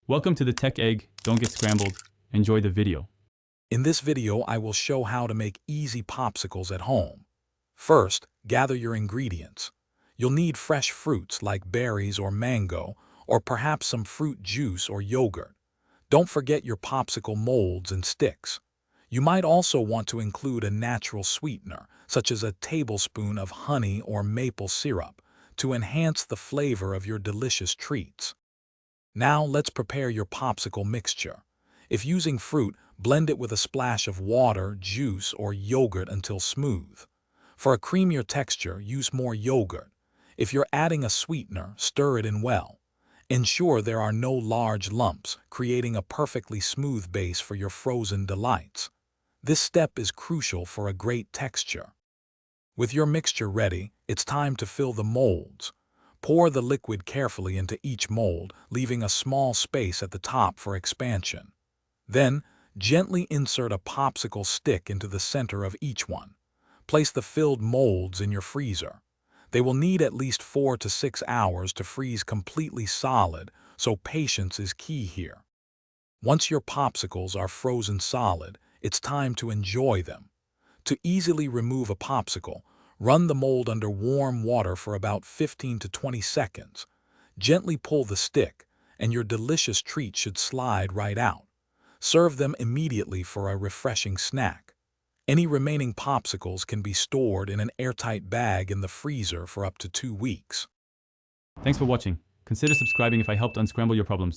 Welcome to the Tech Egg. Don't get scrambled. Enjoy the video. In this video, I will show how to make easy popsicles at home. First, gather your ingredients. You'll need fresh fruits like berries or mango, or perhaps some fruit juice or yogurt. Don't forget your popsicle molds and sticks. You might also want to include a natural sweetener, such as a tablespoon of honey or maple syrup, to enhance the flavor of your delicious treats. Now let's prepare your popsicle mixture. If using fruit, blend it with a splash of water, juice, or yogurt until smooth. For a creamier texture, use more yogurt. If you're adding a sweetener, stir it in well. Ensure there are no large lumps, creating a perfectly smooth base for your frozen delights. This step is crucial for a great texture. With your mixture ready, it's time to fill the molds. Pour the liquid carefully into each mold, leaving a small space at the top for expansion. Then, gently insert a popsicle stick into the center of each one. Place the filled molds in your freezer. They will need at least 4 to 6 hours to freeze completely solid, so patience is key here. Once your popsicles are frozen solid, it's time to enjoy them. To easily remove a popsicle, run the mold under warm water for about 15 to 20 seconds. Gently pull the stick, and your delicious treat should slide right out. Serve them immediately for a refreshing snack. Any remaining popsicles can be stored in an airtight bag in the freezer for up to 2 weeks. Thanks for watching. Consider subscribing if I helped unscramble your problems.